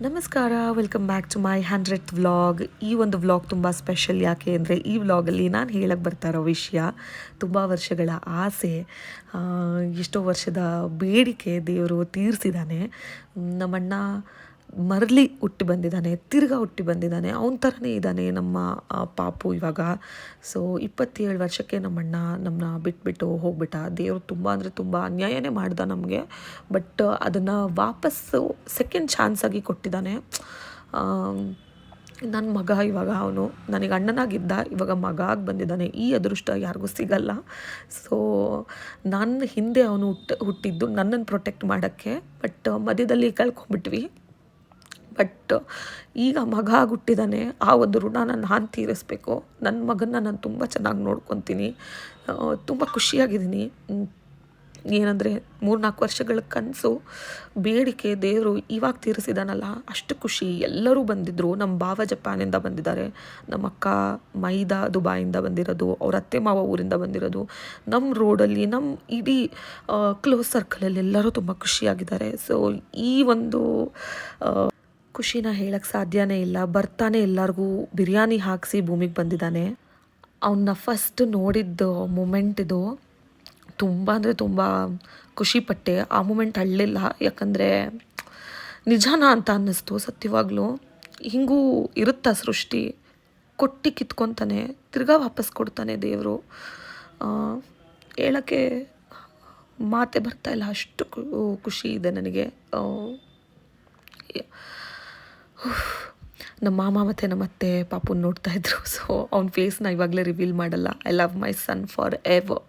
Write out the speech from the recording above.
ನಮಸ್ಕಾರ, welcome back to my 100th vlog. ಈ ಒಂದು ವ್ಲಾಗ್ ತುಂಬ ಸ್ಪೆಷಲ್. ಯಾಕೆ ಅಂದರೆ ಈ ವ್ಲಾಗಲ್ಲಿ ನಾನು ಹೇಳಕ್ಕೆ ಬರ್ತಾ ಇರೋ ವಿಷಯ ತುಂಬ ವರ್ಷಗಳ ಆಸೆ, ಎಷ್ಟೋ ವರ್ಷದ ಬೇಡಿಕೆ ದೇವರು ತೀರಿಸಿದ್ದಾನೆ. ನಮ್ಮಣ್ಣ ಮರಳಿ ಹುಟ್ಟಿ ಬಂದಿದ್ದಾನೆ, ತಿರ್ಗಾ ಹುಟ್ಟಿ ಬಂದಿದ್ದಾನೆ. ಅವನ ಥರನೇ ಇದ್ದಾನೆ ನಮ್ಮ ಪಾಪು ಇವಾಗ. ಸೊ 27 ವರ್ಷಕ್ಕೆ ನಮ್ಮಣ್ಣ ನಮ್ಮನ್ನ ಬಿಟ್ಬಿಟ್ಟು ಹೋಗ್ಬಿಟ್ಟ. ದೇವರು ತುಂಬ ಅಂದರೆ ತುಂಬ ಅನ್ಯಾಯನೇ ಮಾಡ್ದ ನಮಗೆ. ಬಟ್ ಅದನ್ನು ವಾಪಸ್ಸು ಸೆಕೆಂಡ್ ಚಾನ್ಸಾಗಿ ಕೊಟ್ಟಿದ್ದಾನೆ. ನನ್ನ ಮಗ ಇವಾಗ ಅವನು ನನಗೆ ಅಣ್ಣನಾಗಿದ್ದ, ಇವಾಗ ಮಗ ಆಗಿ ಬಂದಿದ್ದಾನೆ. ಈ ಅದೃಷ್ಟ ಯಾರಿಗೂ ಸಿಗಲ್ಲ. ಸೊ ನನ್ನ ಹಿಂದೆ ಅವನು ಹುಟ್ಟಿದ್ದು ನನ್ನನ್ನು ಪ್ರೊಟೆಕ್ಟ್ ಮಾಡೋಕ್ಕೆ. ಬಟ್ ಮಧ್ಯದಲ್ಲಿ ಕಳ್ಕೊಂಡ್ಬಿಟ್ವಿ. ಬಟ್ ಈಗ ಮಗ ಹುಟ್ಟಿದ್ದಾನೆ. ಆ ಒಂದು ಋಣನ ನಾನು ತೀರಿಸ್ಬೇಕು. ನನ್ನ ಮಗನ್ನ ನಾನು ತುಂಬ ಚೆನ್ನಾಗಿ ನೋಡ್ಕೊತೀನಿ. ತುಂಬ ಖುಷಿಯಾಗಿದ್ದೀನಿ. ಏನಂದರೆ 3-4 ವರ್ಷಗಳ ಕನಸು, ಬೇಡಿಕೆ ದೇವರು ಇವಾಗ ತೀರಿಸಿದಾನಲ್ಲ, ಅಷ್ಟು ಖುಷಿ. ಎಲ್ಲರೂ ಬಂದಿದ್ದರು. ನಮ್ಮ ಭಾವ ಜಪಾನಿಂದ ಬಂದಿದ್ದಾರೆ, ನಮ್ಮ ಅಕ್ಕ ಮೈದಾ ದುಬಾಯಿಂದ ಬಂದಿರೋದು, ಅವ್ರ ಅತ್ತೆ ಮಾವ ಊರಿಂದ ಬಂದಿರೋದು. ನಮ್ಮ ರೋಡಲ್ಲಿ ನಮ್ಮ ಇಡೀ ಕ್ಲೋಸ್ ಸರ್ಕಲಲ್ಲಿ ಎಲ್ಲರೂ ತುಂಬ ಖುಷಿಯಾಗಿದ್ದಾರೆ. ಸೊ ಈ ಒಂದು ಖುಷಿನ ಹೇಳಕ್ಕೆ ಸಾಧ್ಯನೇ ಇಲ್ಲ. ಬರ್ತಾನೆ ಎಲ್ಲರಿಗೂ ಬಿರಿಯಾನಿ ಹಾಕಿಸಿ ಭೂಮಿಗೆ ಬಂದಿದ್ದಾನೆ. ಅವನ್ನ ಫಸ್ಟ್ ನೋಡಿದ್ದ ಮೂಮೆಂಟ್ ಇದು. ತುಂಬ ಅಂದರೆ ತುಂಬ ಖುಷಿಪಟ್ಟೆ. ಆ ಮೂಮೆಂಟ್ ಅಳ್ಳಿಲ್ಲ, ಯಾಕಂದರೆ ನಿಜಾನ ಅಂತ ಅನ್ನಿಸ್ತು. ಸತ್ಯವಾಗ್ಲೂ ಹಿಂಗೂ ಇರುತ್ತಾ ಸೃಷ್ಟಿ? ಕೊಟ್ಟು ಕಿತ್ಕೊತಾನೆ, ತಿರ್ಗಾ ವಾಪಸ್ ಕೊಡ್ತಾನೆ ದೇವರು. ಹೇಳೋಕ್ಕೆ ಮಾತೆ ಬರ್ತಾಯಿಲ್ಲ, ಅಷ್ಟು ಖುಷಿ ಇದೆ ನನಗೆ. ನಮ್ಮ ಮಾಮ ಮತ್ತು ನಮ್ಮ ಅತ್ತೆ ಪಾಪುನ ನೋಡ್ತಾಯಿದ್ರು. ಸೊ ಅವ್ನ ಫೇಸ್ನ ಇವಾಗಲೇ ರಿವೀಲ್ ಮಾಡಲ್ಲ. I love my son for ever.